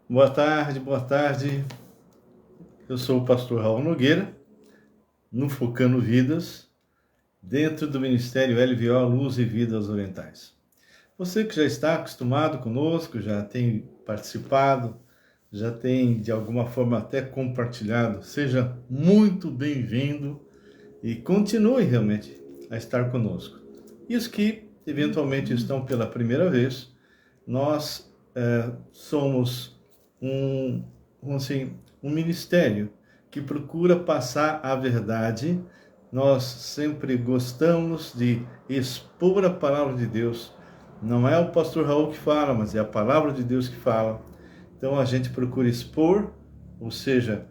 Boa tarde, boa tarde. Eu sou o pastor Raul Nogueira, no Focando Vidas, dentro do Ministério LVO Luz e Vidas Orientais. Você que já está acostumado conosco, já tem participado, já tem de alguma forma até compartilhado, seja muito bem-vindo e continue realmente a estar conosco. E os que eventualmente estão pela primeira vez, nós somos um, um ministério que procura passar a verdade. Nós sempre gostamos de expor a palavra de Deus. Não é o pastor Raul que fala, mas é a palavra de Deus que fala. Então a gente procura expor, ou seja,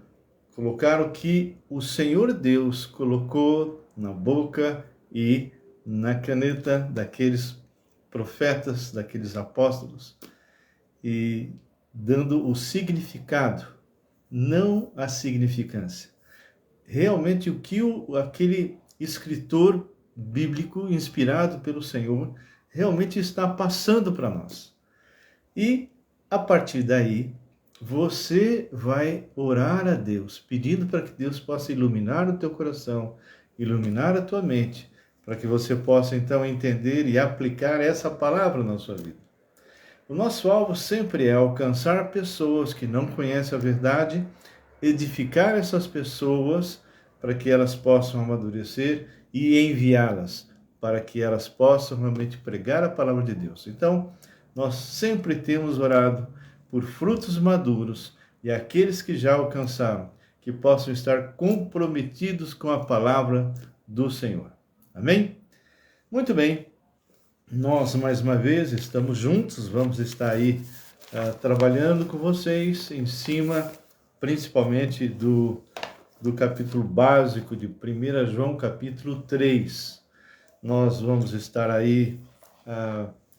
colocar o que o Senhor Deus colocou na boca e na caneta daqueles profetas, daqueles apóstolos, e dando o significado, não a significância. Realmente o que aquele escritor bíblico, inspirado pelo Senhor, realmente está passando para nós. E, a partir daí, você vai orar a Deus, pedindo para que Deus possa iluminar o teu coração, iluminar a tua mente, para que você possa então entender e aplicar essa palavra na sua vida. O nosso alvo sempre é alcançar pessoas que não conhecem a verdade, edificar essas pessoas para que elas possam amadurecer e enviá-las para que elas possam realmente pregar a palavra de Deus. Então, nós sempre temos orado por frutos maduros e aqueles que já alcançaram, que possam estar comprometidos com a palavra do Senhor. Amém? Muito bem. Nós, mais uma vez, estamos juntos, vamos estar aí trabalhando com vocês em cima, principalmente do capítulo básico de 1 João, capítulo 3. Nós vamos estar aí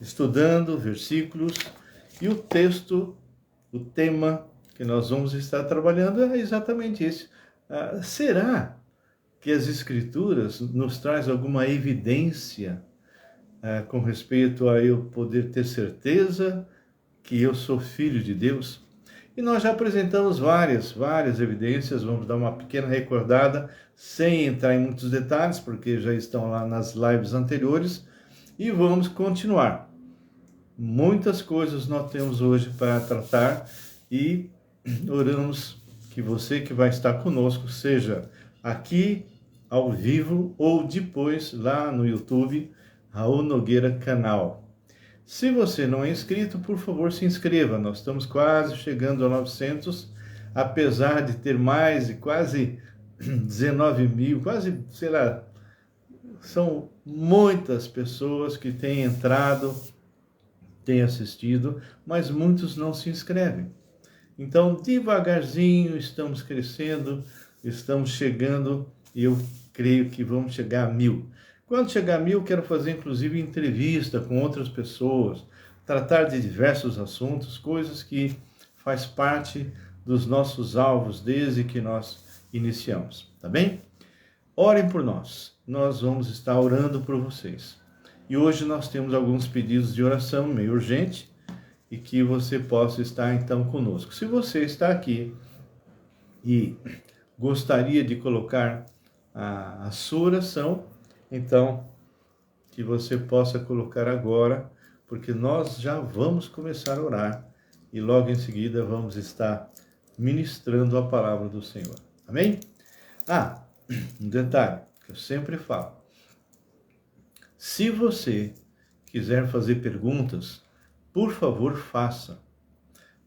estudando versículos e o texto, o tema que nós vamos estar trabalhando é exatamente esse. Será que as Escrituras nos traz alguma evidência com respeito a eu poder ter certeza que eu sou filho de Deus? E nós já apresentamos várias evidências, vamos dar uma pequena recordada, sem entrar em muitos detalhes, porque já estão lá nas lives anteriores, e vamos continuar. Muitas coisas nós temos hoje para tratar e oramos que você que vai estar conosco, seja aqui ao vivo ou depois lá no YouTube, Raul Nogueira Canal. Se você não é inscrito, por favor, se inscreva. Nós estamos quase chegando a 900, apesar de ter mais de quase 19 mil, quase, sei lá, são muitas pessoas que têm entrado, têm assistido, mas muitos não se inscrevem. Então, devagarzinho, estamos crescendo, estamos chegando, e eu creio que vamos chegar a 1000. Quando chegar a 1000, quero fazer inclusive entrevista com outras pessoas, tratar de diversos assuntos, coisas que faz parte dos nossos alvos desde que nós iniciamos, tá bem? Orem por nós, nós vamos estar orando por vocês. E hoje nós temos alguns pedidos de oração meio urgente e que você possa estar então conosco. Se você está aqui e gostaria de colocar a sua oração, então, que você possa colocar agora, porque nós já vamos começar a orar e logo em seguida vamos estar ministrando a palavra do Senhor. Amém? Um detalhe que eu sempre falo. Se você quiser fazer perguntas, por favor, faça.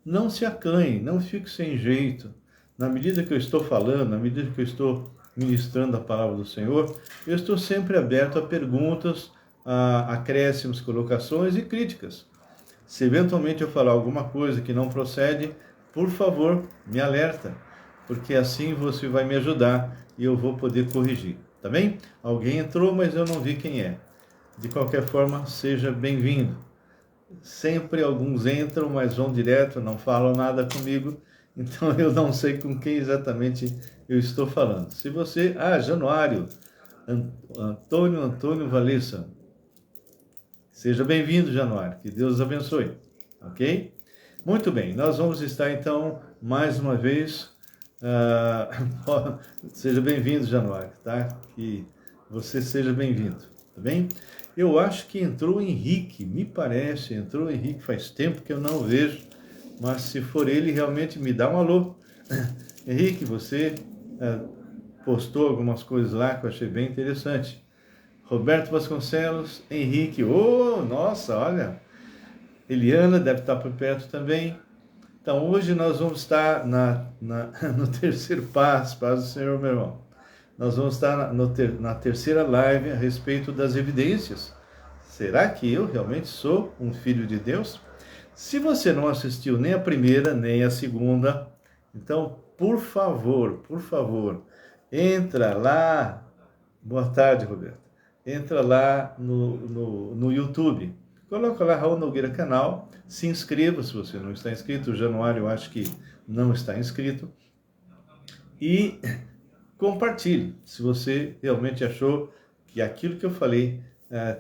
Não se acanhe, não fique sem jeito. Na medida que eu estou falando, na medida que eu estou ministrando a palavra do Senhor, eu estou sempre aberto a perguntas, a acréscimos, colocações e críticas. Se eventualmente eu falar alguma coisa que não procede, por favor, me alerta, porque assim você vai me ajudar e eu vou poder corrigir, tá bem? Alguém entrou, mas eu não vi quem é. De qualquer forma, seja bem-vindo. Sempre alguns entram, mas vão direto, não falam nada comigo, então eu não sei com quem exatamente eu estou falando. Se você... Januário, Antônio Valessa. Seja bem-vindo, Januário, que Deus abençoe, ok? Muito bem, nós vamos estar então, mais uma vez, seja bem-vindo, Januário, tá? Que você seja bem-vindo, tá bem? Eu acho que entrou o Henrique, me parece, entrou o Henrique, faz tempo que eu não vejo, mas se for ele, realmente me dá um alô. Henrique, você postou algumas coisas lá que eu achei bem interessante. Roberto Vasconcelos, Henrique, nossa, olha, Eliana deve estar por perto também. Então, hoje nós vamos estar no terceiro passo, paz do Senhor, meu irmão. Nós vamos estar na terceira live a respeito das evidências. Será que eu realmente sou um filho de Deus? Se você não assistiu nem a primeira, nem a segunda, então, por favor, entra lá. Boa tarde, Roberto. Entra lá no YouTube. Coloca lá Raul Nogueira Canal. Se inscreva se você não está inscrito. O Januário, eu acho que não está inscrito. E compartilhe se você realmente achou que aquilo que eu falei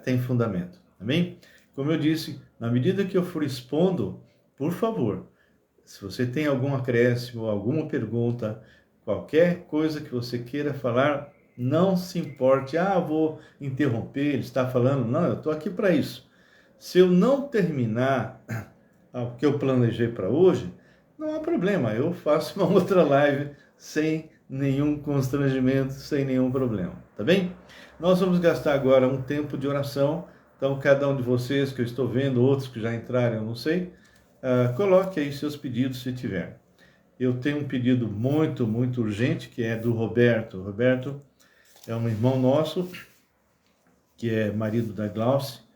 tem fundamento. Amém? Como eu disse, na medida que eu for expondo, por favor, se você tem algum acréscimo, alguma pergunta, qualquer coisa que você queira falar, não se importe. Vou interromper, ele está falando. Não, eu estou aqui para isso. Se eu não terminar o que eu planejei para hoje, não há problema. Eu faço uma outra live sem nenhum constrangimento, sem nenhum problema. Tá bem? Nós vamos gastar agora um tempo de oração. Então, cada um de vocês que eu estou vendo, outros que já entraram, eu não sei, coloque aí seus pedidos se tiver. Eu tenho um pedido muito, muito urgente, que é do Roberto. O Roberto é um irmão nosso, que é marido da Glauce,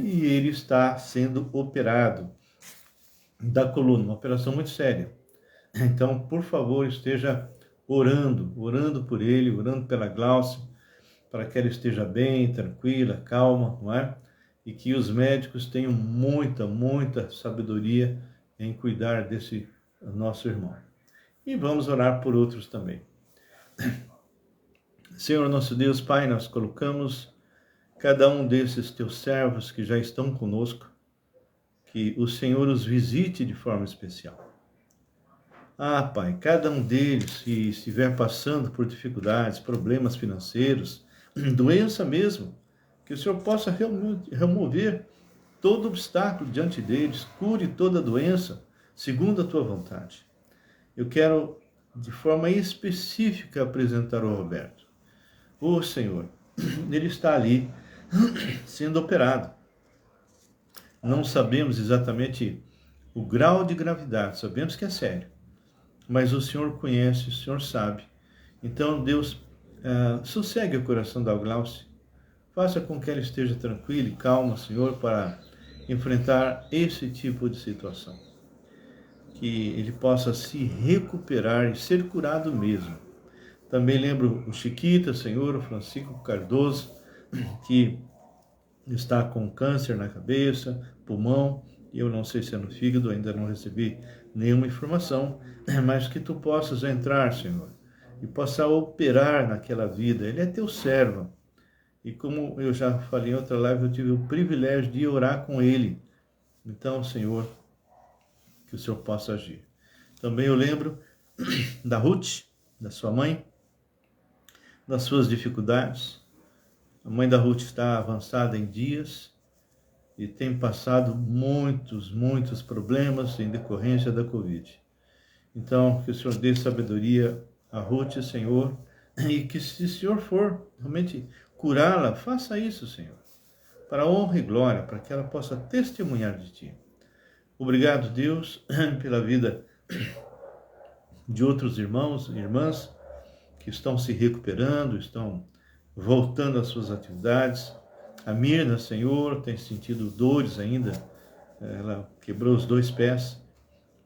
e ele está sendo operado da coluna, uma operação muito séria. Então, por favor, esteja orando por ele, orando pela Glauce, para que ela esteja bem, tranquila, calma, não é? E que os médicos tenham muita, muita sabedoria em cuidar desse nosso irmão. E vamos orar por outros também. Senhor nosso Deus, Pai, nós colocamos cada um desses teus servos que já estão conosco, que o Senhor os visite de forma especial. Pai, cada um deles, se estiver passando por dificuldades, problemas financeiros, doença mesmo, que o Senhor possa remover todo obstáculo diante deles, cure toda doença, segundo a tua vontade. Eu quero, de forma específica, apresentar o Roberto. Senhor, ele está ali, sendo operado. Não sabemos exatamente o grau de gravidade, sabemos que é sério, mas o Senhor conhece, o Senhor sabe. Então, Deus, sossegue o coração da Glauce, faça com que ela esteja tranquila e calma, Senhor, para enfrentar esse tipo de situação. Que ele possa se recuperar e ser curado mesmo. Também lembro o Chiquita, Senhor, o Francisco Cardoso, que está com câncer na cabeça, pulmão, e eu não sei se é no fígado, ainda não recebi nenhuma informação, mas que tu possas entrar, Senhor, e possa operar naquela vida. Ele é teu servo. E como eu já falei em outra live, eu tive o privilégio de orar com ele. Então, Senhor, que o Senhor possa agir. Também eu lembro da Ruth, da sua mãe, das suas dificuldades. A mãe da Ruth está avançada em dias e tem passado muitos problemas em decorrência da Covid. Então, que o Senhor dê sabedoria a Ruth, Senhor, e que se o Senhor for realmente curá-la, faça isso, Senhor, para a honra e glória, para que ela possa testemunhar de Ti. Obrigado, Deus, pela vida de outros irmãos e irmãs que estão se recuperando, estão voltando às suas atividades. A Mirna, Senhor, tem sentido dores ainda, ela quebrou os 2 pés,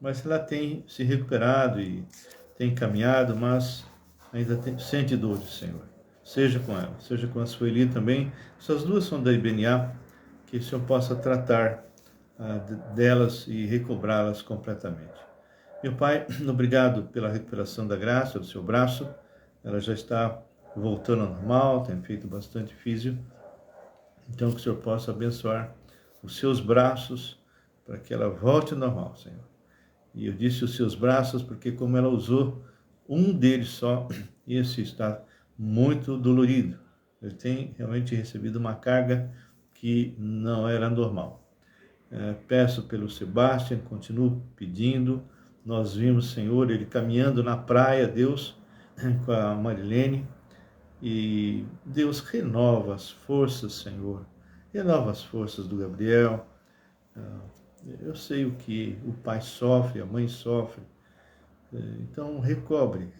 mas ela tem se recuperado e tem caminhado, mas ainda sente dores, Senhor. Seja com ela, seja com a Sueli também. Essas duas são da IBNA, que o Senhor possa tratar delas e recobrá-las completamente. Meu Pai, obrigado pela recuperação da Graça, do seu braço. Ela já está voltando ao normal, tem feito bastante físio. Então, que o Senhor possa abençoar os seus braços para que ela volte ao normal, Senhor. E eu disse os seus braços, porque como ela usou um deles só, esse está muito dolorido. Ele tem realmente recebido uma carga que não era normal. Peço pelo Sebastião, continuo pedindo. Nós vimos, Senhor, ele caminhando na praia, Deus, com a Marilene. E Deus renova as forças, Senhor. Renova as forças do Gabriel. Eu sei o que o pai sofre, a mãe sofre. Então, recobre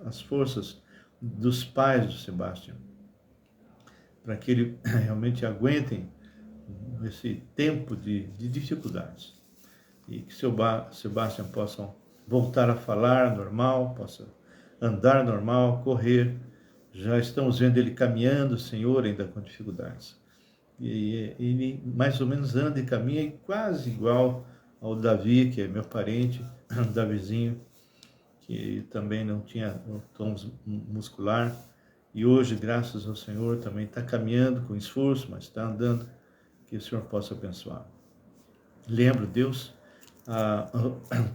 as forças dos pais do Sebastião, para que ele realmente aguentem esse tempo de dificuldades. E que seu Sebastião possa voltar a falar normal, possa andar normal, correr. Já estamos vendo ele caminhando, Senhor, ainda com dificuldades. E ele mais ou menos anda e caminha quase igual ao Davi, que é meu parente, Davizinho, que também não tinha tom muscular. E hoje, graças ao Senhor, também está caminhando com esforço, mas está andando. Que o Senhor possa abençoar. Lembro, Deus,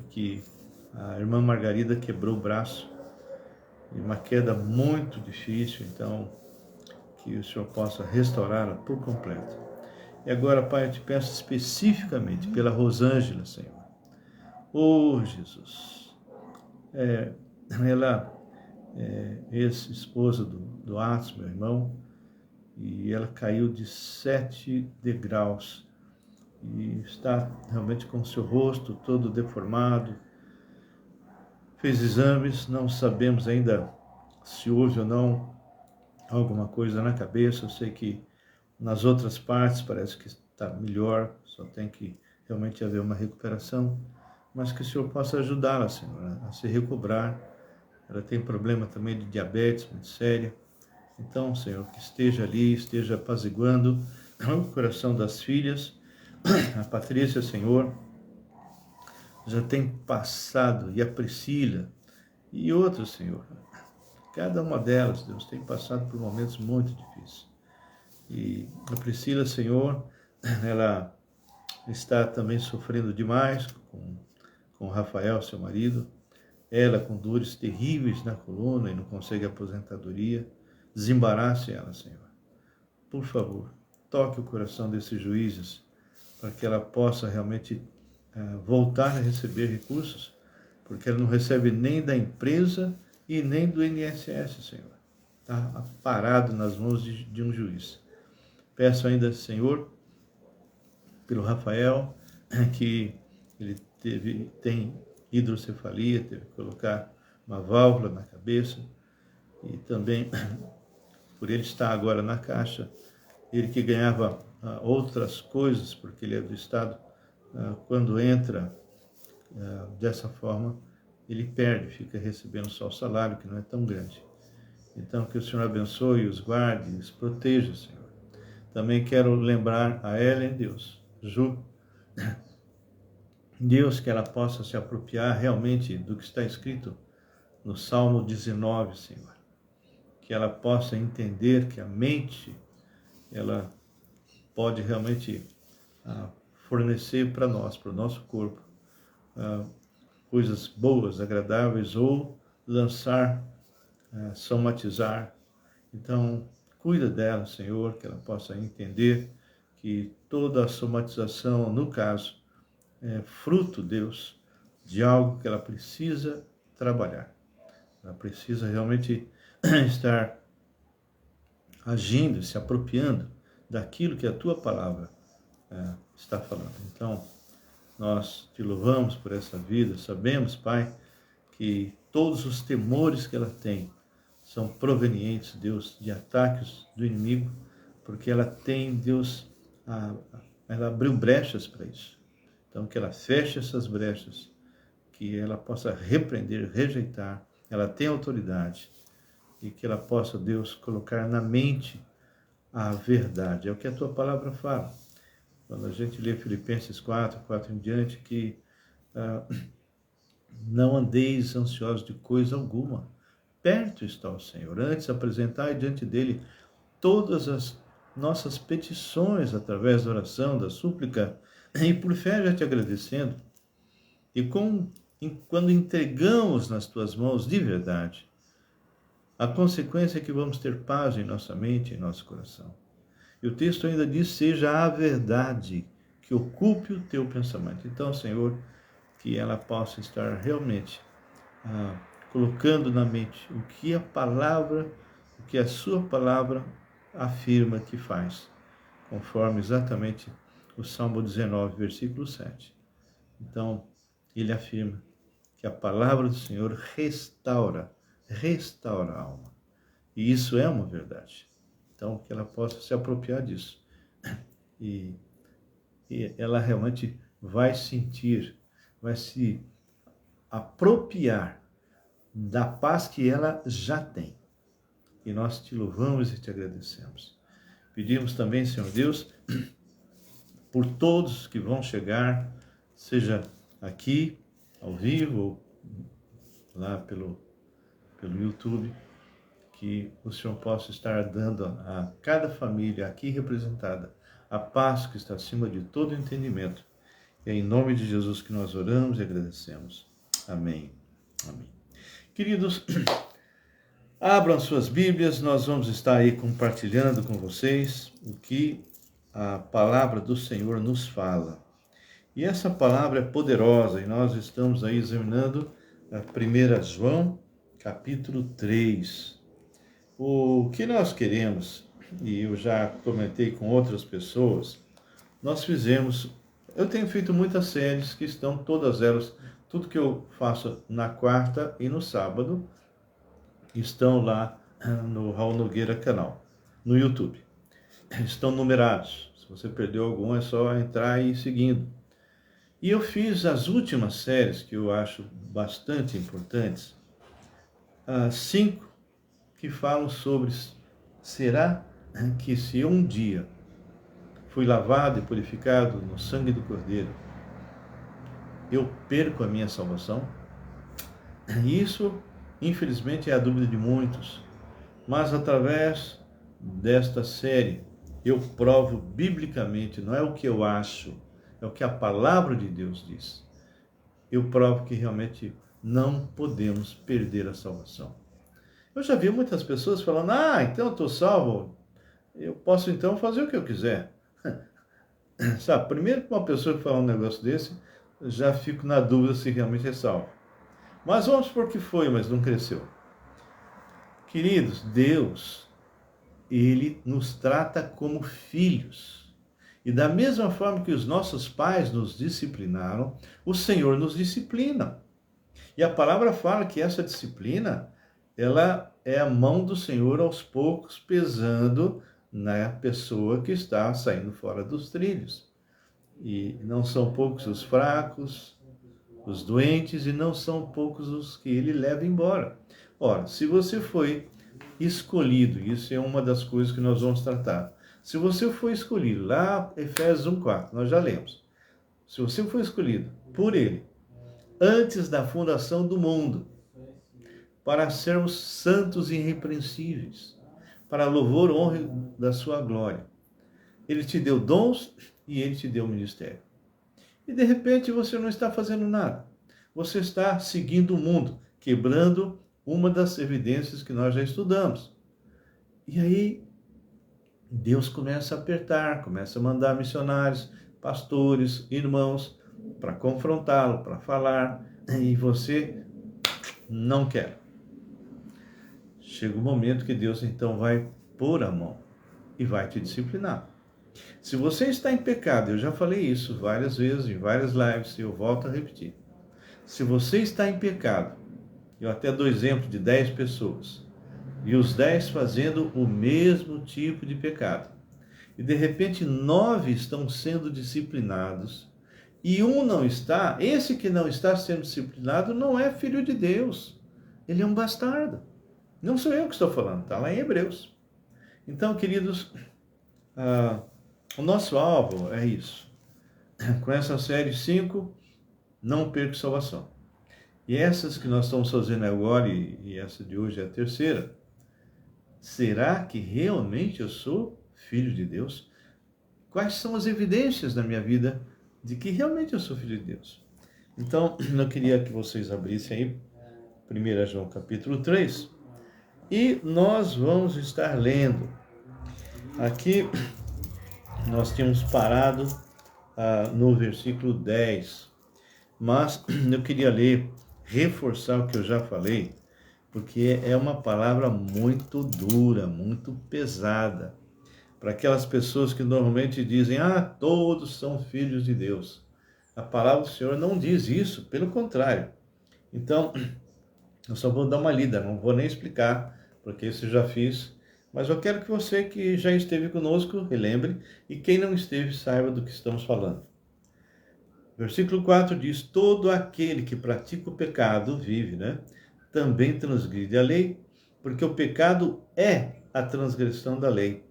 que a irmã Margarida quebrou o braço, e uma queda muito difícil, então que o Senhor possa restaurá-la por completo. E agora, Pai, eu te peço especificamente pela Rosângela, Senhor. Oh, Jesus! Ela é ex-esposa do Atos, meu irmão, e ela caiu de 7 degraus e está realmente com o seu rosto todo deformado. Fez exames, não sabemos ainda se houve ou não alguma coisa na cabeça. Eu sei que nas outras partes parece que está melhor, só tem que realmente haver uma recuperação, mas que o Senhor possa ajudá-la, Senhor, a se recobrar. Ela tem problema também de diabetes muito séria. Então, Senhor, que esteja ali, esteja apaziguando o coração das filhas. A Patrícia, Senhor, já tem passado, e a Priscila, e outros, Senhor. Cada uma delas, Deus, tem passado por momentos muito difíceis. E a Priscila, Senhor, ela está também sofrendo demais com o Rafael, seu marido. Ela com dores terríveis na coluna e não consegue aposentadoria. Desembarace ela, Senhor. Por favor, toque o coração desses juízes para que ela possa realmente voltar a receber recursos, porque ela não recebe nem da empresa e nem do INSS, Senhor. Está parado nas mãos de um juiz. Peço ainda, Senhor, pelo Rafael, que ele tem hidrocefalia, teve que colocar uma válvula na cabeça, e também por ele estar agora na Caixa, ele que ganhava outras coisas, porque ele é do Estado, quando entra dessa forma, ele perde, fica recebendo só o salário, que não é tão grande. Então, que o Senhor abençoe, os guarde, os proteja, Senhor. Também quero lembrar a Ellen, Deus, Ju, Deus, que ela possa se apropriar realmente do que está escrito no Salmo 19, Senhor. Que ela possa entender que a mente, ela pode realmente fornecer para nós, para o nosso corpo, coisas boas, agradáveis, ou lançar, somatizar. Então, cuida dela, Senhor, que ela possa entender que toda a somatização, no caso, é fruto, Deus, de algo que ela precisa trabalhar. Ela precisa realmente estar agindo, se apropriando daquilo que a Tua palavra está falando. Então, nós te louvamos por essa vida. Sabemos, Pai, que todos os temores que ela tem são provenientes, Deus, de ataques do inimigo, porque ela tem, Deus, ela abriu brechas para isso. Então, que ela feche essas brechas, que ela possa repreender, rejeitar, ela tem autoridade, e que ela possa, Deus, colocar na mente a verdade. É o que a Tua palavra fala. Quando a gente lê Filipenses 4 em diante, que não andeis ansiosos de coisa alguma. Perto está o Senhor. Antes, apresentai diante dele todas as nossas petições através da oração, da súplica, e por fé já te agradecendo. E quando entregamos nas tuas mãos de verdade, a consequência é que vamos ter paz em nossa mente e em nosso coração. E o texto ainda diz, seja a verdade que ocupe o teu pensamento. Então, Senhor, que ela possa estar realmente colocando na mente o que a palavra, o que a sua palavra afirma que faz, conforme exatamente o Salmo 19, versículo 7. Então, ele afirma que a palavra do Senhor restaura a alma. E isso é uma verdade. Então, que ela possa se apropriar disso. E ela realmente vai sentir, vai se apropriar da paz que ela já tem. E nós te louvamos e te agradecemos. Pedimos também, Senhor Deus, por todos que vão chegar, seja aqui, ao vivo, ou lá pelo YouTube, que o Senhor possa estar dando a cada família aqui representada a paz que está acima de todo entendimento. E é em nome de Jesus que nós oramos e agradecemos. Amém. Amém. Queridos, abram suas Bíblias, nós vamos estar aí compartilhando com vocês o que a palavra do Senhor nos fala. E essa palavra é poderosa e nós estamos aí examinando a 1 João, capítulo 3. O que nós queremos, e eu já comentei com outras pessoas, eu tenho feito muitas séries que estão todas elas, tudo que eu faço na quarta e no sábado, estão lá no Raul Nogueira canal, no YouTube. Estão numerados. Se você perdeu algum, é só entrar e ir seguindo. E eu fiz as últimas séries, que eu acho bastante importantes, 5 que falam sobre, será que se um dia fui lavado e purificado no sangue do Cordeiro, eu perco a minha salvação? Isso, infelizmente, é a dúvida de muitos. Mas através desta série, eu provo biblicamente, não é o que eu acho, é o que a palavra de Deus diz. Eu provo que realmente não podemos perder a salvação. Eu já vi muitas pessoas falando, então eu estou salvo, eu posso então fazer o que eu quiser. Sabe, primeiro que uma pessoa que fala um negócio desse, já fico na dúvida se realmente é salvo. Mas vamos supor que foi, mas não cresceu. Queridos, Deus, Ele nos trata como filhos. E da mesma forma que os nossos pais nos disciplinaram, o Senhor nos disciplina. E a palavra fala que essa disciplina, ela é a mão do Senhor aos poucos pesando na pessoa que está saindo fora dos trilhos. E não são poucos os fracos, os doentes, e não são poucos os que ele leva embora. Ora, se você foi escolhido, isso é uma das coisas que nós vamos tratar. Se você foi escolhido, lá Efésios 1:4, nós já lemos. Se você foi escolhido por ele, antes da fundação do mundo, para sermos santos e irrepreensíveis, para louvor e honra da sua glória. Ele te deu dons e ele te deu ministério. E de repente você não está fazendo nada. Você está seguindo o mundo, quebrando uma das evidências que nós já estudamos. E aí Deus começa a apertar, começa a mandar missionários, pastores, irmãos, para confrontá-lo, para falar, e você não quer. Chega um momento que Deus então vai pôr a mão e vai te disciplinar. Se você está em pecado, eu já falei isso várias vezes, em várias lives, e eu volto a repetir. Se você está em pecado, eu até dou exemplo de 10 pessoas, e os 10 fazendo o mesmo tipo de pecado, e de repente 9 estão sendo disciplinados, e um não está, esse que não está sendo disciplinado não é filho de Deus, ele é um bastardo. Não sou eu que estou falando, está lá em Hebreus. Então, queridos, o nosso alvo é isso. Com essa série 5, não perca salvação. E essas que nós estamos fazendo agora, e essa de hoje é a terceira, será que realmente eu sou filho de Deus? Quais são as evidências na minha vida de que realmente eu sou filho de Deus? Então, eu queria que vocês abrissem aí 1 João capítulo 3 e nós vamos estar lendo. Aqui nós tínhamos parado no versículo 10, mas eu queria ler, reforçar o que eu já falei, porque é uma palavra muito dura, muito pesada, para aquelas pessoas que normalmente dizem, todos são filhos de Deus. A palavra do Senhor não diz isso, pelo contrário. Então, eu só vou dar uma lida, não vou nem explicar, porque isso eu já fiz, mas eu quero que você que já esteve conosco, relembre, e quem não esteve, saiba do que estamos falando. Versículo 4 diz, todo aquele que pratica o pecado vive, também transgride a lei, porque o pecado é a transgressão da lei.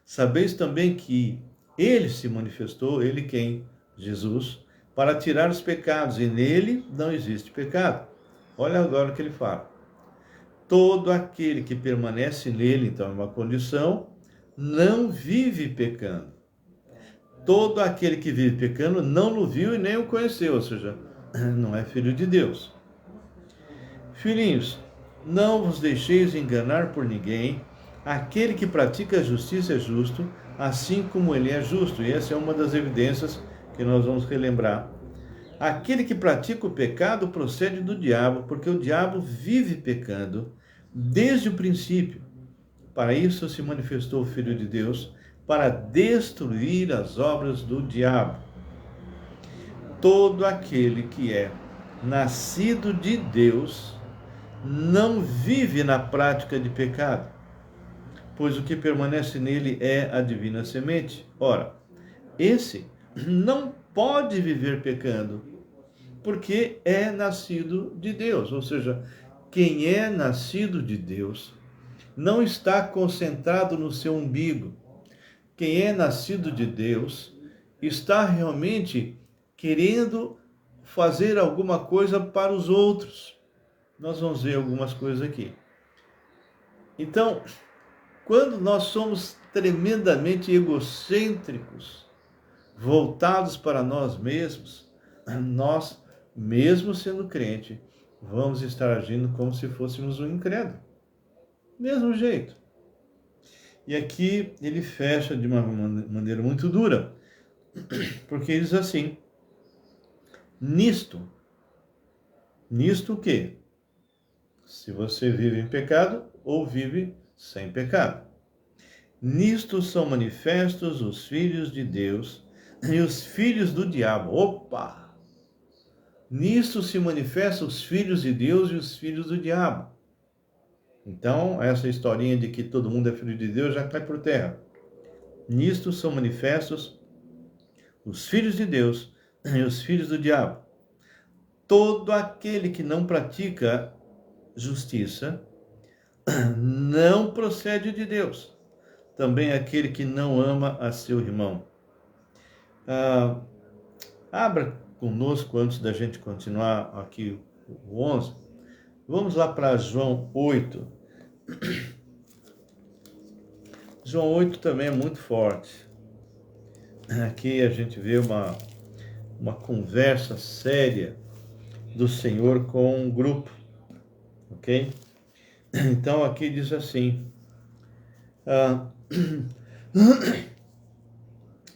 Sabeis também que ele se manifestou, ele quem? Jesus, para tirar os pecados, e nele não existe pecado. Olha agora o que ele fala. Todo aquele que permanece nele, então é uma condição, não vive pecando. Todo aquele que vive pecando não o viu e nem o conheceu, ou seja, não é filho de Deus. Filhinhos, não vos deixeis enganar por ninguém. Aquele que pratica a justiça é justo, assim como ele é justo. E essa é uma das evidências que nós vamos relembrar. Aquele que pratica o pecado procede do diabo, porque o diabo vive pecando desde o princípio. Para isso se manifestou o Filho de Deus, para destruir as obras do diabo. Todo aquele que é nascido de Deus não vive na prática de pecado, pois o que permanece nele é a divina semente. Ora, esse não pode viver pecando, porque é nascido de Deus. Ou seja, quem é nascido de Deus não está concentrado no seu umbigo. Quem é nascido de Deus está realmente querendo fazer alguma coisa para os outros. Nós vamos ver algumas coisas aqui. Então, quando nós somos tremendamente egocêntricos, voltados para nós mesmos, nós, mesmo sendo crente, vamos estar agindo como se fôssemos um incrédulo. Mesmo jeito. E aqui ele fecha de uma maneira muito dura, porque ele diz assim, nisto o quê? Se você vive em pecado ou vive sem pecado. Nisto são manifestos os filhos de Deus e os filhos do diabo. Opa! Nisto se manifestam os filhos de Deus e os filhos do diabo. Então, essa historinha de que todo mundo é filho de Deus já cai por terra. Nisto são manifestos os filhos de Deus e os filhos do diabo. Todo aquele que não pratica justiça não procede de Deus. Também aquele que não ama a seu irmão. Abra conosco, antes da gente continuar aqui o 11, vamos lá para João 8. João 8 também é muito forte. Aqui a gente vê uma conversa séria do Senhor com um grupo, ok? Então aqui diz assim,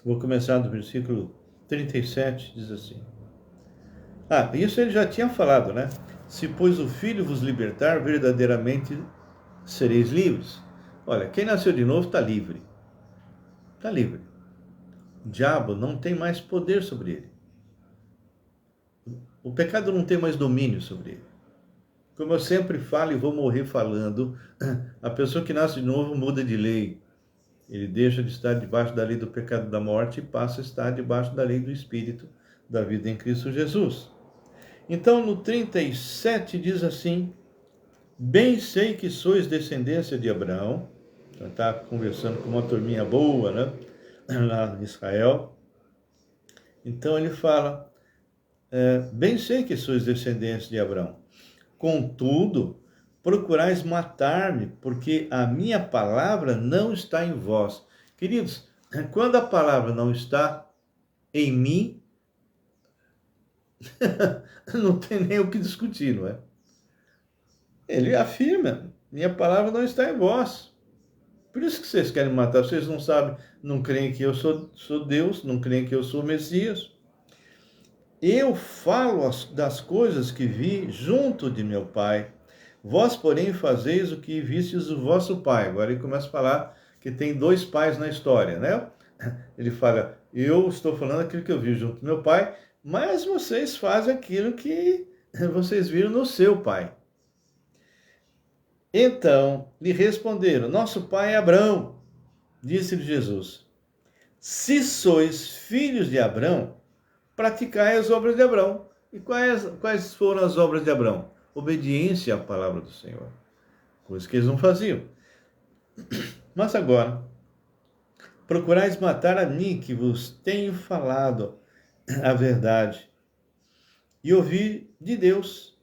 vou começar do versículo 37, diz assim, isso ele já tinha falado, Se, pois, o Filho vos libertar, verdadeiramente sereis livres. Olha, quem nasceu de novo está livre. Está livre. O diabo não tem mais poder sobre ele. O pecado não tem mais domínio sobre ele. Como eu sempre falo e vou morrer falando, a pessoa que nasce de novo muda de lei. Ele deixa de estar debaixo da lei do pecado e da morte e passa a estar debaixo da lei do Espírito da vida em Cristo Jesus. Então, no 37 diz assim, bem sei que sois descendência de Abraão. Então, está conversando com uma turminha boa, lá em Israel. Então, ele fala, bem sei que sois descendência de Abraão. Contudo, procurais matar-me, porque a minha palavra não está em vós. Queridos, quando a palavra não está em mim, Não tem nem o que discutir, não é? Ele afirma, minha palavra não está em vós. Por isso que vocês querem me matar. Vocês não sabem, não creem que eu sou Deus, não creem que eu sou o Messias. Eu falo das coisas que vi junto de meu Pai. Vós, porém, fazeis o que vistes do vosso pai. Agora ele começa a falar que tem dois pais na história, né? Ele fala, eu estou falando aquilo que eu vi junto do meu pai, mas vocês fazem aquilo que vocês viram no seu pai. Então lhe responderam, nosso pai é Abraão. Disse-lhe Jesus, se sois filhos de Abraão, praticai as obras de Abraão. E quais foram as obras de Abraão? Obediência à palavra do Senhor. Coisa que eles não faziam. Mas agora, procurais matar a mim, que vos tenho falado a verdade, e ouvi de Deus.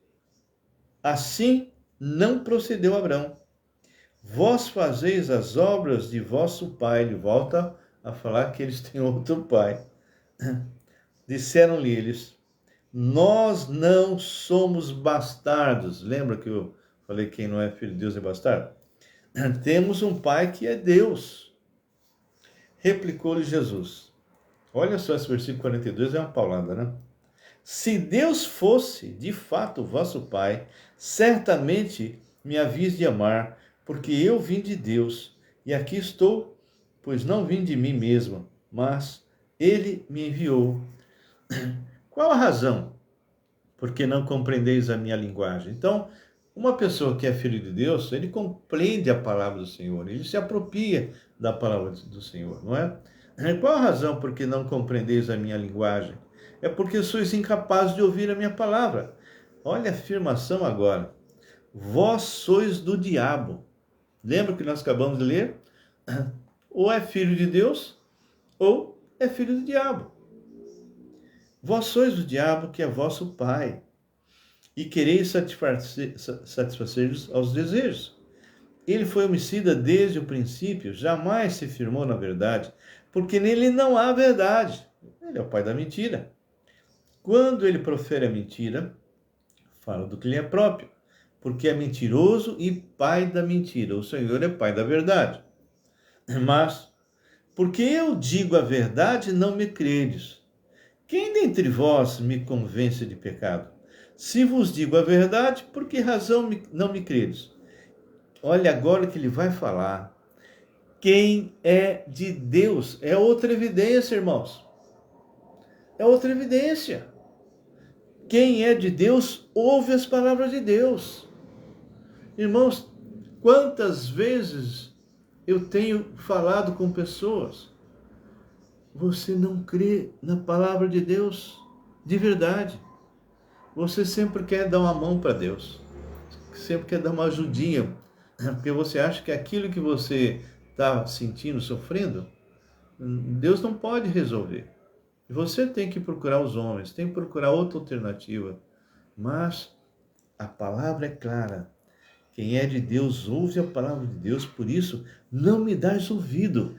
Assim não procedeu Abraão. Vós fazeis as obras de vosso pai. Ele volta a falar que eles têm outro pai. Disseram-lhe eles, nós não somos bastardos. Lembra que eu falei que quem não é filho de Deus é bastardo? Temos um pai que é Deus. Replicou-lhe Jesus. Olha só, esse versículo 42 é uma paulada, né? Se Deus fosse, de fato, vosso pai, certamente me havias de amar, porque eu vim de Deus, e aqui estou, pois não vim de mim mesmo, mas ele me enviou. Qual a razão? Porque não compreendeis a minha linguagem. Então, uma pessoa que é filho de Deus, ele compreende a palavra do Senhor, ele se apropria da palavra do Senhor, não é? Qual a razão porque não compreendeis a minha linguagem? É porque sois incapazes de ouvir a minha palavra. Olha a afirmação agora. Vós sois do diabo. Lembra que nós acabamos de ler? Ou é filho de Deus, ou é filho do diabo. Vós sois do diabo, que é vosso pai, e quereis satisfazer aos desejos. Ele foi homicida desde o princípio, jamais se firmou na verdade, porque nele não há verdade. Ele é o pai da mentira. Quando ele profere a mentira, fala do que lhe é próprio, porque é mentiroso e pai da mentira. O Senhor é pai da verdade. Mas, porque eu digo a verdade, não me credes. Quem dentre vós me convence de pecado? Se vos digo a verdade, por que razão não me credes? Olha agora que ele vai falar. Quem é de Deus é outra evidência, irmãos. É outra evidência. Quem é de Deus ouve as palavras de Deus. Irmãos, quantas vezes eu tenho falado com pessoas, você não crê na palavra de Deus de verdade. Você sempre quer dar uma mão para Deus. Sempre quer dar uma ajudinha. Porque você acha que aquilo que você está sentindo, sofrendo, Deus não pode resolver. Você tem que procurar os homens, tem que procurar outra alternativa. Mas a palavra é clara. Quem é de Deus ouve a palavra de Deus, por isso não me dás ouvido,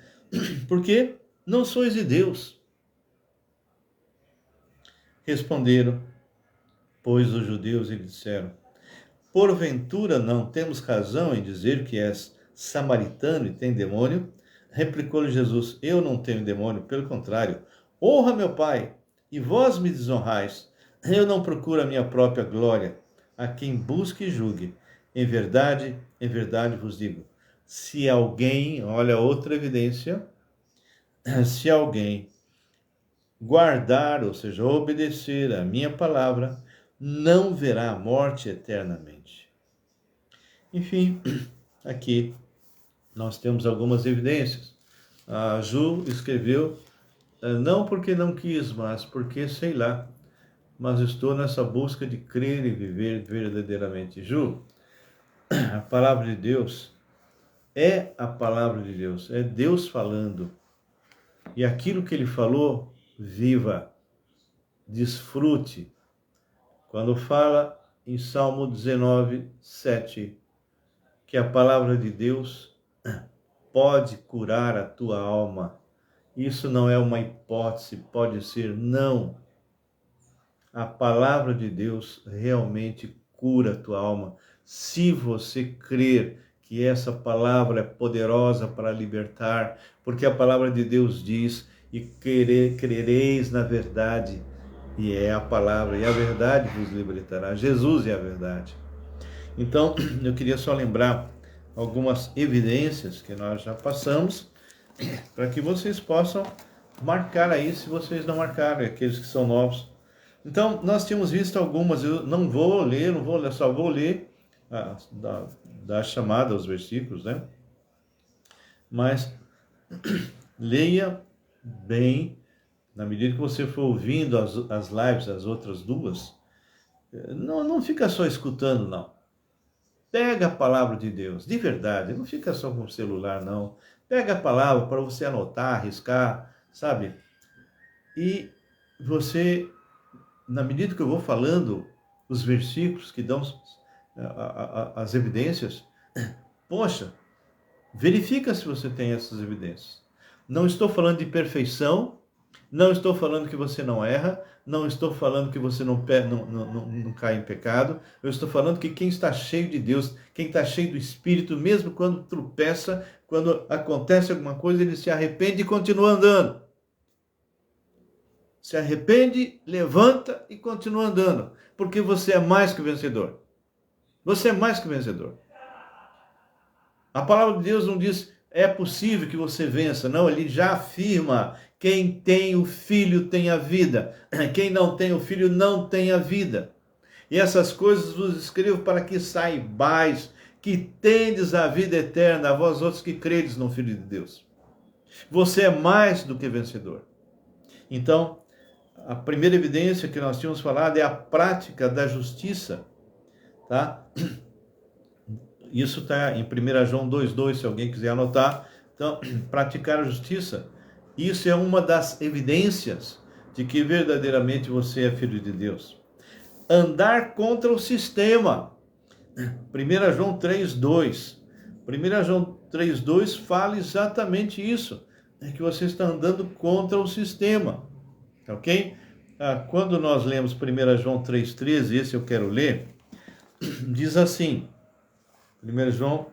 porque não sois de Deus. Responderam, pois, os judeus e lhe disseram, porventura não temos razão em dizer que és samaritano e tem demônio? Replicou-lhe Jesus, eu não tenho demônio, pelo contrário, honra meu Pai, e vós me desonrais. Eu não procuro a minha própria glória, a quem busque e julgue. Em verdade vos digo, se alguém, olha outra evidência, se alguém guardar, ou seja, obedecer a minha palavra, não verá a morte eternamente. Enfim, aqui nós temos algumas evidências. A Ju escreveu, não porque não quis, mas porque, sei lá, mas estou nessa busca de crer e viver verdadeiramente. Ju, a palavra de Deus é a palavra de Deus, é Deus falando. E aquilo que ele falou, viva, desfrute. Quando fala em Salmo 19, 7, que a palavra de Deus pode curar a tua alma. Isso não é uma hipótese, pode ser não. A palavra de Deus realmente cura a tua alma. Se você crer que essa palavra é poderosa para libertar, porque a palavra de Deus diz, e crereis na verdade, e é a palavra, e a verdade vos libertará. Jesus é a verdade. Então, eu queria só lembrar algumas evidências que nós já passamos, para que vocês possam marcar aí, se vocês não marcaram, aqueles que são novos. Então, nós tínhamos visto algumas, eu não vou ler, só vou ler da chamada aos versículos, né? Mas leia bem, na medida que você for ouvindo as lives, as outras duas, não fica só escutando, não. Pega a palavra de Deus, de verdade, não fica só com o celular, não. Pega a palavra para você anotar, arriscar, sabe? E você, na medida que eu vou falando, os versículos que dão as evidências, poxa, verifica se você tem essas evidências. Não estou falando de perfeição, não estou falando que você não erra, não estou falando que você não cai em pecado, eu estou falando que quem está cheio de Deus, quem está cheio do Espírito, mesmo quando tropeça, quando acontece alguma coisa, ele se arrepende e continua andando. Se arrepende, levanta e continua andando, porque você é mais que vencedor. Você é mais que vencedor. A palavra de Deus não diz é possível que você vença, não, ele já afirma: quem tem o Filho tem a vida, quem não tem o Filho não tem a vida. E essas coisas vos escrevo para que saibais que tendes a vida eterna, a vós outros que credes no Filho de Deus. Você é mais do que vencedor. Então, a primeira evidência que nós tínhamos falado é a prática da justiça, tá? Isso está em 1 João 2,2, se alguém quiser anotar. Então, praticar a justiça, isso é uma das evidências de que verdadeiramente você é filho de Deus. Andar contra o sistema. 1 João 3,2. 1 João 3,2 fala exatamente isso. É que você está andando contra o sistema. Ok? Quando nós lemos 1 João 3,13, esse eu quero ler, diz assim, 1 João,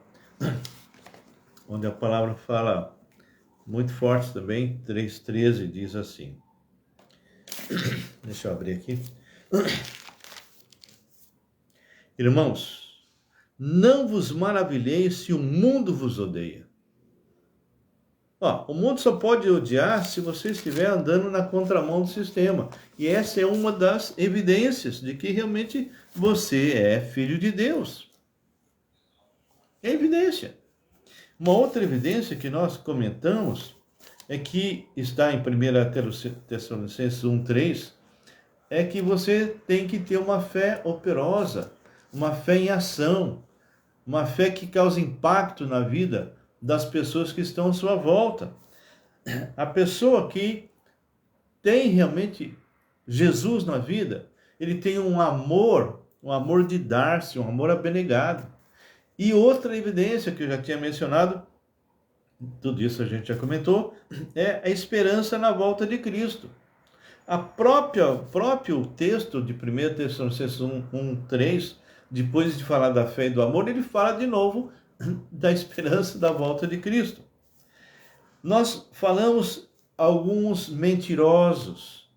onde a palavra fala muito forte também, 3,13 diz assim, deixa eu abrir aqui. Irmãos, não vos maravilheis se o mundo vos odeia. O mundo só pode odiar se você estiver andando na contramão do sistema. E essa é uma das evidências de que realmente você é filho de Deus. É evidência. Uma outra evidência que nós comentamos é que está em 1 Tessalonicenses 1,3, é que você tem que ter uma fé operosa, uma fé em ação, uma fé que causa impacto na vida das pessoas que estão à sua volta. A pessoa que tem realmente Jesus na vida, ele tem um amor de dar-se, um amor abnegado. E outra evidência que eu já tinha mencionado, tudo isso a gente já comentou, é a esperança na volta de Cristo. O próprio texto de 1 Tessalonicenses 1,3, depois de falar da fé e do amor, ele fala de novo da esperança da volta de Cristo. Nós falamos alguns mentirosos,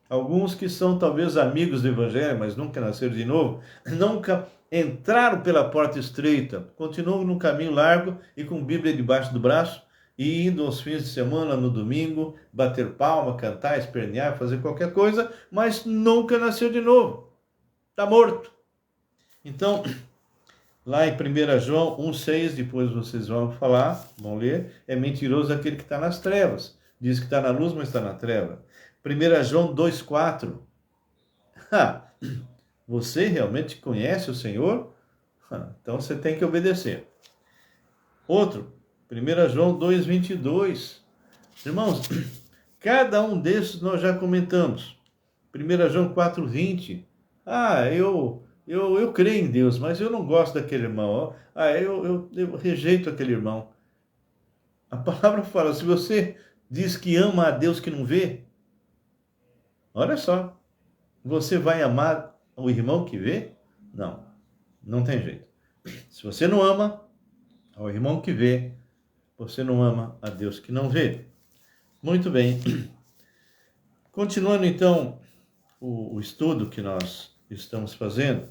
alguns que são talvez amigos do Evangelho, mas nunca nasceram de novo, nunca entraram pela porta estreita, continuam no caminho largo e com Bíblia debaixo do braço, e indo aos fins de semana, no domingo, bater palma, cantar, espernear, fazer qualquer coisa, mas nunca nasceu de novo. Está morto. Então, lá em 1 João 1,6, depois vocês vão ler, é mentiroso aquele que está nas trevas. Diz que está na luz, mas está na treva. 1 João 2,4. Você realmente conhece o Senhor? Então você tem que obedecer. Outro, 1 João 2,22. Irmãos, cada um desses nós já comentamos. 1 João 4,20. Eu creio em Deus, mas eu não gosto daquele irmão. Eu rejeito aquele irmão. A palavra fala, se você diz que ama a Deus que não vê, olha só, você vai amar o irmão que vê? Não, não tem jeito. Se você não ama ao irmão que vê, você não ama a Deus que não vê. Muito bem. Continuando então o estudo que nós estamos fazendo,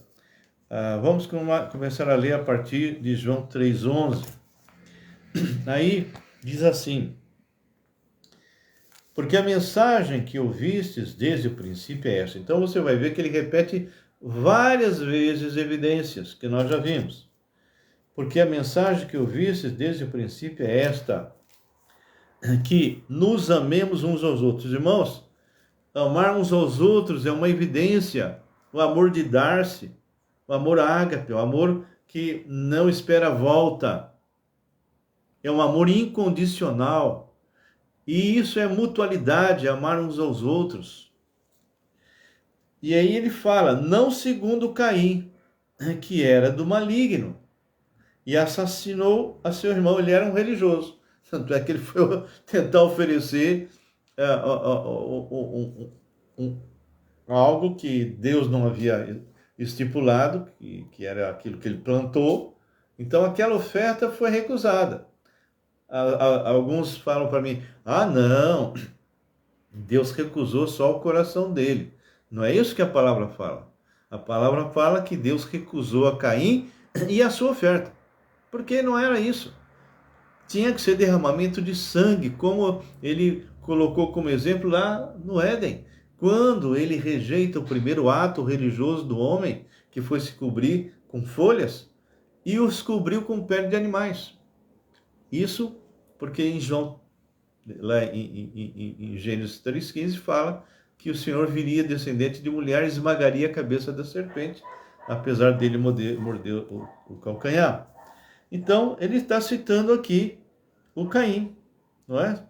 vamos começar a ler a partir de João 3,11. Aí diz assim: porque a mensagem que ouvistes desde o princípio é essa. Então você vai ver que ele repete várias vezes evidências que nós já vimos. Porque a mensagem que ouvistes desde o princípio é esta: que nos amemos uns aos outros. Irmãos, amar uns aos outros é uma evidência. O amor de dar-se, o amor ágape, o amor que não espera volta. É um amor incondicional. E isso é mutualidade, amar uns aos outros. E aí ele fala, não segundo Caim, que era do maligno, e assassinou a seu irmão. Ele era um religioso. Tanto é que ele foi tentar oferecer algo que Deus não havia estipulado, que era aquilo que ele plantou. Então aquela oferta foi recusada. Alguns falam para mim, não, Deus recusou só o coração dele. Não é isso que a palavra fala. A palavra fala que Deus recusou a Caim e a sua oferta. Porque não era isso. Tinha que ser derramamento de sangue, como ele colocou como exemplo lá no Éden. Quando ele rejeita o primeiro ato religioso do homem, que foi se cobrir com folhas, e os cobriu com pele de animais. Isso porque em João, lá em Gênesis 3,15, fala que o Senhor viria descendente de mulher e esmagaria a cabeça da serpente, apesar dele morder o calcanhar. Então, ele está citando aqui o Caim, não é?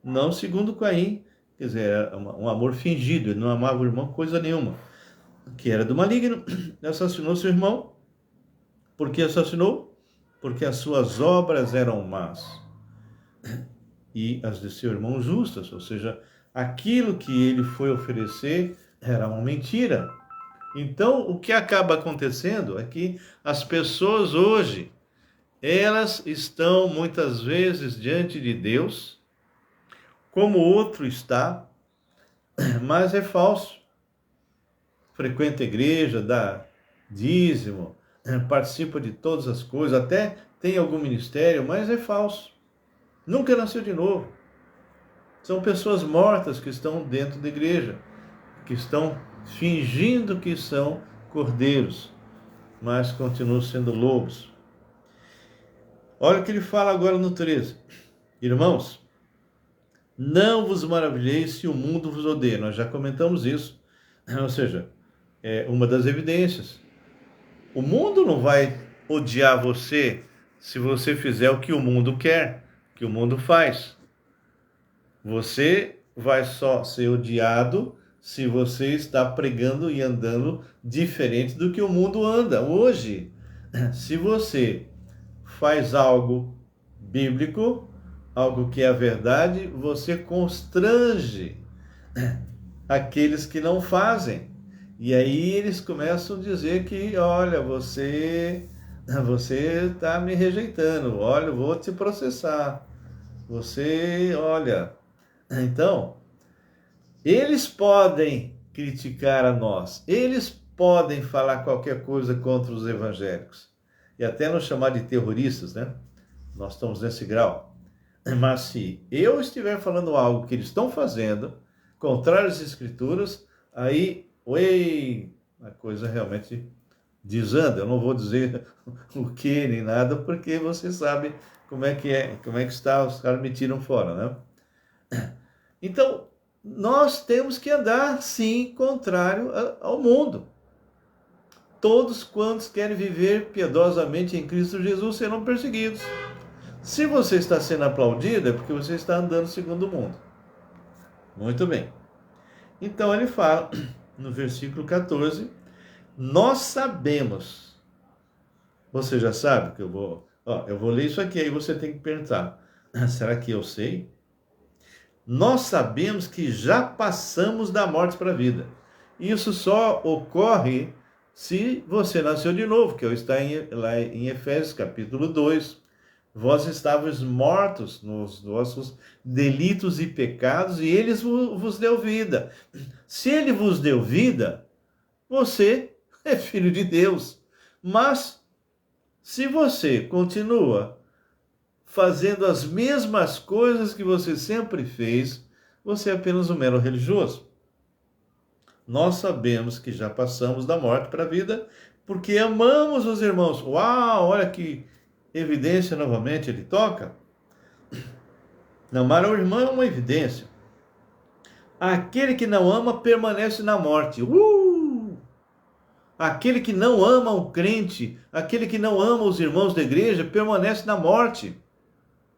Não segundo Caim, quer dizer, era um amor fingido, ele não amava o irmão coisa nenhuma, que era do maligno, assassinou seu irmão. Por que assassinou? Porque as suas obras eram más e as de seu irmão justas, ou seja, aquilo que ele foi oferecer era uma mentira. Então, o que acaba acontecendo é que as pessoas hoje, elas estão muitas vezes diante de Deus, como o outro está, mas é falso. Frequenta a igreja, dá dízimo, participa de todas as coisas, até tem algum ministério, mas é falso. Nunca nasceu de novo. São pessoas mortas que estão dentro da igreja, que estão fingindo que são cordeiros, mas continuam sendo lobos. Olha o que ele fala agora no 13. Irmãos, não vos maravilheis se o mundo vos odeia. Nós já comentamos isso. Ou seja, é uma das evidências. O mundo não vai odiar você se você fizer o que o mundo quer, o que o mundo faz. Você vai só ser odiado se você está pregando e andando diferente do que o mundo anda. Hoje, se você faz algo bíblico, algo que é a verdade, você constrange aqueles que não fazem. E aí eles começam a dizer que, olha, você está me rejeitando, olha, eu vou te processar. Você, olha... Então, eles podem criticar a nós, eles podem falar qualquer coisa contra os evangélicos, e até nos chamar de terroristas, né? Nós estamos nesse grau. Mas se eu estiver falando algo que eles estão fazendo, contrário às escrituras, aí, a coisa realmente desanda. Eu não vou dizer o que nem nada, porque você sabe como é que está, os caras me tiram fora, né? Então, nós temos que andar, sim, contrário ao mundo. Todos quantos querem viver piedosamente em Cristo Jesus serão perseguidos. Se você está sendo aplaudido, é porque você está andando segundo o mundo. Muito bem. Então ele fala, no versículo 14, nós sabemos. Você já sabe que eu vou ler isso aqui, aí você tem que perguntar, será que eu sei? Nós sabemos que já passamos da morte para a vida. Isso só ocorre se você nasceu de novo, que está lá em Efésios capítulo 2. Vós estavais mortos nos vossos delitos e pecados, e ele vos deu vida. Se ele vos deu vida, você é filho de Deus. Mas, se você continua fazendo as mesmas coisas que você sempre fez, você é apenas um mero religioso. Nós sabemos que já passamos da morte para a vida, porque amamos os irmãos. Uau, olha que evidência novamente ele toca. Amar ao irmão é uma evidência. Aquele que não ama permanece na morte. Aquele que não ama o crente, aquele que não ama os irmãos da igreja, permanece na morte.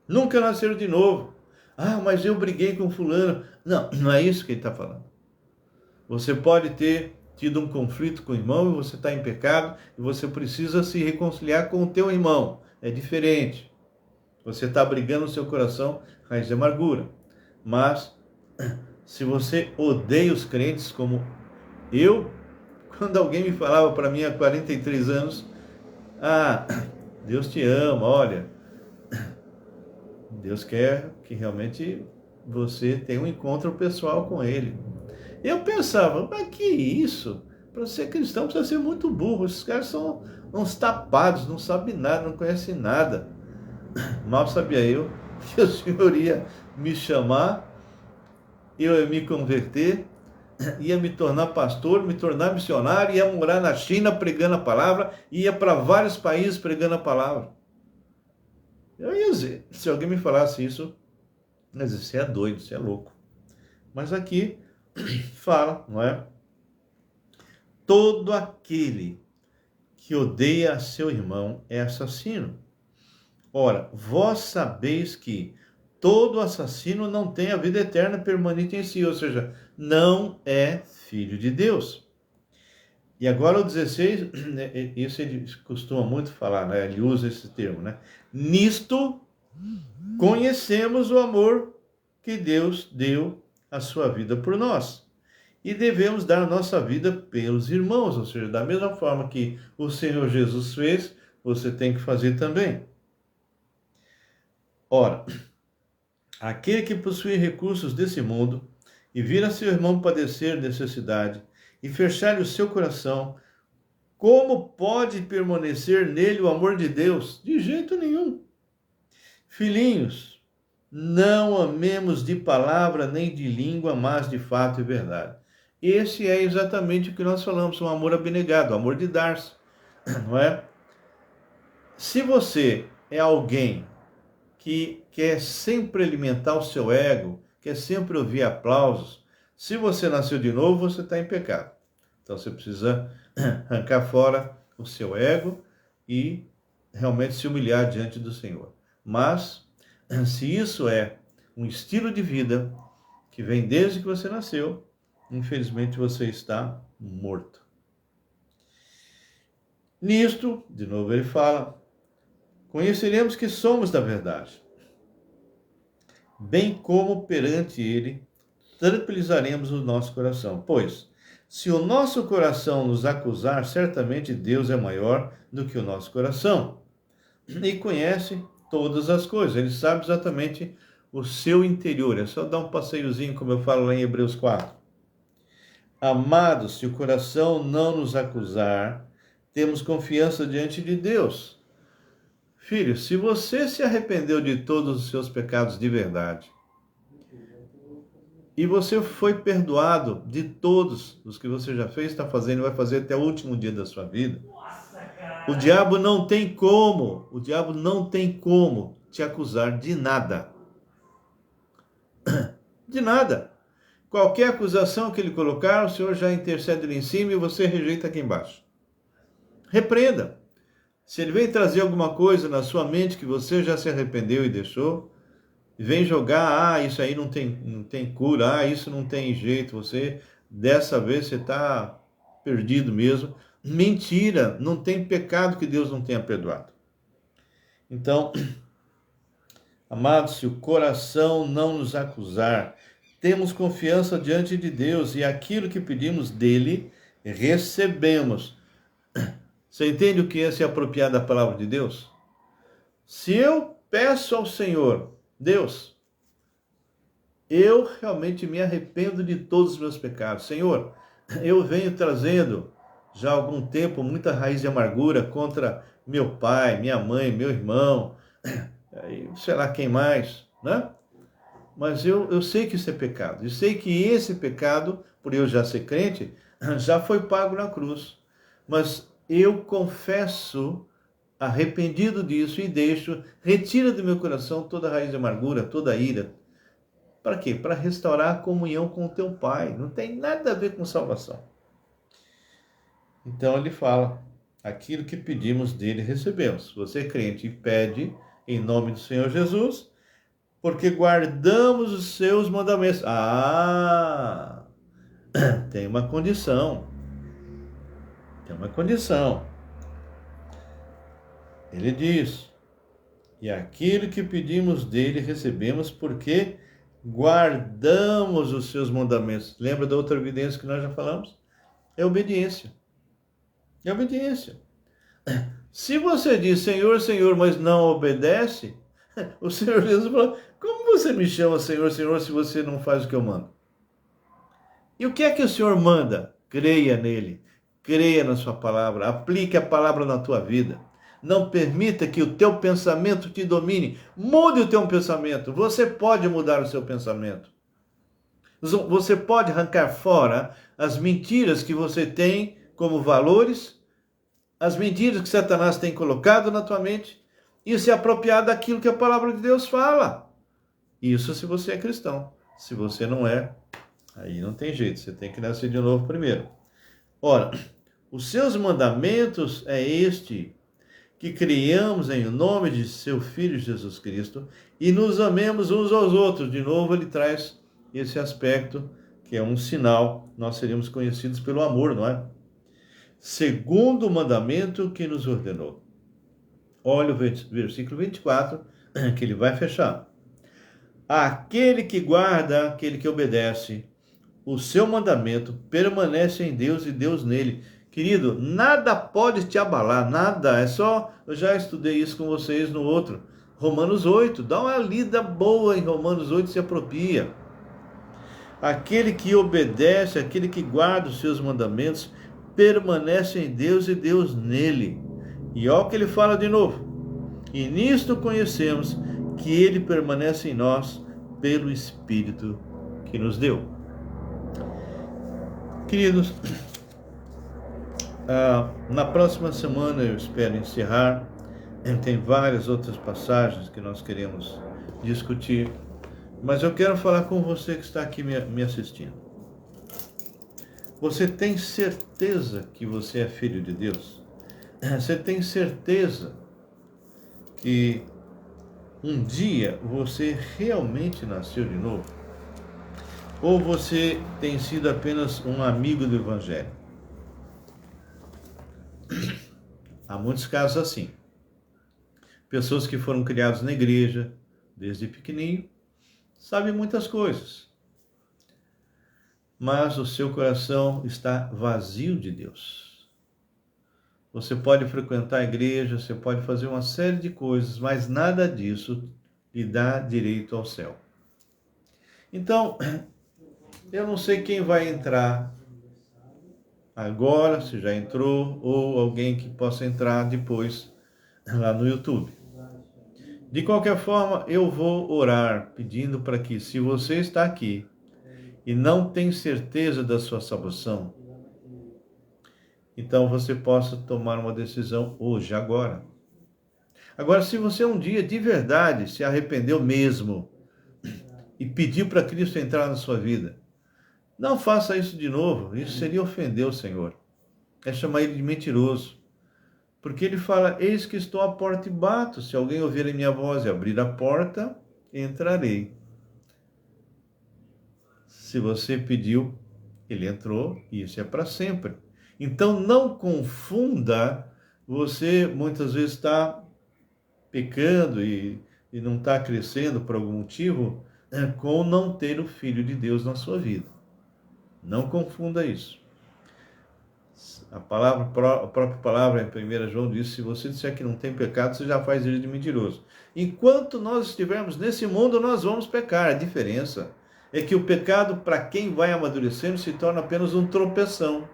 Nunca nasceram de novo. Ah, mas eu briguei com fulano. Não, não é isso que ele está falando. Você pode ter tido um conflito com o irmão e você está em pecado e você precisa se reconciliar com o teu irmão. É diferente. Você está brigando no seu coração, raiz de amargura. Mas, se você odeia os crentes como eu, quando alguém me falava para mim há 43 anos, Deus te ama, olha, Deus quer que realmente você tenha um encontro pessoal com Ele. Eu pensava, mas que isso? Para ser cristão precisa ser muito burro. Esses caras são uns tapados, não sabem nada, não conhecem nada. Mal sabia eu que o Senhor ia me chamar, eu ia me converter, ia me tornar pastor, me tornar missionário, ia morar na China pregando a palavra, ia para vários países pregando a palavra. Eu ia dizer, se alguém me falasse isso, eu ia dizer, você é doido, você é louco. Mas aqui fala, não é? Todo aquele que odeia seu irmão é assassino. Ora, vós sabeis que todo assassino não tem a vida eterna permanente em si, ou seja, não é filho de Deus. E agora o 16, isso ele costuma muito falar, né? Ele usa esse termo, né? Nisto conhecemos o amor que Deus deu a sua vida por nós. E devemos dar a nossa vida pelos irmãos, ou seja, da mesma forma que o Senhor Jesus fez, você tem que fazer também. Ora, aquele que possui recursos desse mundo e vira seu irmão padecer necessidade e fechar-lhe o seu coração, como pode permanecer nele o amor de Deus? De jeito nenhum. Filhinhos, não amemos de palavra nem de língua, mas de fato e verdade. Esse é exatamente o que nós falamos, um amor abnegado, o amor de dar-se, não é? Se você é alguém que quer sempre alimentar o seu ego, quer sempre ouvir aplausos, se você nasceu de novo, você está em pecado. Então você precisa arrancar fora o seu ego e realmente se humilhar diante do Senhor. Mas, se isso é um estilo de vida que vem desde que você nasceu, infelizmente você está morto. Nisto, de novo ele fala, conheceremos que somos da verdade, bem como perante ele tranquilizaremos o nosso coração. Pois, se o nosso coração nos acusar, certamente Deus é maior do que o nosso coração e conhece todas as coisas. Ele sabe exatamente o seu interior. É só dar um passeiozinho, como eu falo lá em Hebreus 4. Amados, se o coração não nos acusar, temos confiança diante de Deus. Filho, se você se arrependeu de todos os seus pecados de verdade, e você foi perdoado de todos os que você já fez, está fazendo e vai fazer até o último dia da sua vida, o diabo não tem como te acusar de nada. De nada. Qualquer acusação que ele colocar, o Senhor já intercede lá em cima e você rejeita aqui embaixo. Repreenda. Se ele vem trazer alguma coisa na sua mente que você já se arrependeu e deixou, vem jogar, isso aí não tem cura, isso não tem jeito, dessa vez você está perdido mesmo. Mentira, não tem pecado que Deus não tenha perdoado. Então, amados, se o coração não nos acusar, temos confiança diante de Deus e aquilo que pedimos dele, recebemos. Você entende o que é se apropriar da palavra de Deus? Se eu peço ao Senhor, Deus, eu realmente me arrependo de todos os meus pecados. Senhor, eu venho trazendo já há algum tempo muita raiz de amargura contra meu pai, minha mãe, meu irmão, sei lá quem mais, né? Mas eu sei que isso é pecado. Eu sei que esse pecado, por eu já ser crente, já foi pago na cruz. Mas eu confesso, arrependido disso, e retira do meu coração toda a raiz de amargura, toda a ira. Para quê? Para restaurar a comunhão com o teu Pai. Não tem nada a ver com salvação. Então ele fala, aquilo que pedimos dele recebemos. Você é crente e pede em nome do Senhor Jesus, porque guardamos os seus mandamentos. Tem uma condição. Tem uma condição. Ele diz, e aquilo que pedimos dele recebemos porque guardamos os seus mandamentos. Lembra da outra evidência que nós já falamos? É obediência. É obediência. Se você diz Senhor, Senhor, mas não obedece, o Senhor Jesus falou, como você me chama Senhor, Senhor, se você não faz o que eu mando? E o que é que o Senhor manda? Creia nele, creia na sua palavra, aplique a palavra na tua vida. Não permita que o teu pensamento te domine. Mude o teu pensamento. Você pode mudar o seu pensamento. Você pode arrancar fora as mentiras que você tem como valores, as mentiras que Satanás tem colocado na tua mente e se apropriar daquilo que a palavra de Deus fala. Isso se você é cristão. Se você não é, aí não tem jeito. Você tem que nascer de novo primeiro. Ora, os seus mandamentos é este, que criamos em nome de seu Filho Jesus Cristo e nos amemos uns aos outros. De novo, ele traz esse aspecto que é um sinal, nós seríamos conhecidos pelo amor, não é? Segundo o mandamento que nos ordenou. Olha o versículo 24, que ele vai fechar. Aquele que guarda, aquele que obedece o seu mandamento, permanece em Deus e Deus nele. Querido, nada pode te abalar, nada, eu já estudei isso com vocês no outro, Romanos 8, dá uma lida boa em Romanos 8, se apropria. Aquele que obedece, aquele que guarda os seus mandamentos, permanece em Deus e Deus nele. E olha o que ele fala de novo. E nisto conhecemos que ele permanece em nós pelo Espírito que nos deu. Queridos, na próxima semana eu espero encerrar. Tem várias outras passagens que nós queremos discutir, mas eu quero falar com você que está aqui me assistindo. Você tem certeza que você é filho de Deus? Você tem certeza que um dia você realmente nasceu de novo? Ou você tem sido apenas um amigo do Evangelho? Há muitos casos assim. Pessoas que foram criadas na igreja desde pequenininho, sabem muitas coisas, mas o seu coração está vazio de Deus. Você pode frequentar a igreja, você pode fazer uma série de coisas, mas nada disso lhe dá direito ao céu. Então, eu não sei quem vai entrar agora, se já entrou, ou alguém que possa entrar depois lá no YouTube. De qualquer forma, eu vou orar pedindo para que, se você está aqui e não tem certeza da sua salvação, então você possa tomar uma decisão hoje, agora. Agora, se você um dia de verdade se arrependeu mesmo e pediu para Cristo entrar na sua vida, não faça isso de novo. Isso seria ofender o Senhor. É chamar ele de mentiroso. Porque ele fala, eis que estou à porta e bato. Se alguém ouvir a minha voz e abrir a porta, entrarei. Se você pediu, ele entrou, e isso é para sempre. Então não confunda, você muitas vezes está pecando e não está crescendo por algum motivo, com não ter o Filho de Deus na sua vida. Não confunda isso. A própria palavra em 1 João diz: se você disser que não tem pecado, você já faz ele de mentiroso. Enquanto nós estivermos nesse mundo, nós vamos pecar. A diferença é que o pecado, para quem vai amadurecendo, se torna apenas um tropeção.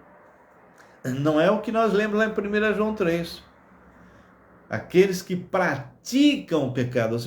Não é o que nós lemos lá em 1 João 3. Aqueles que praticam o pecado, ou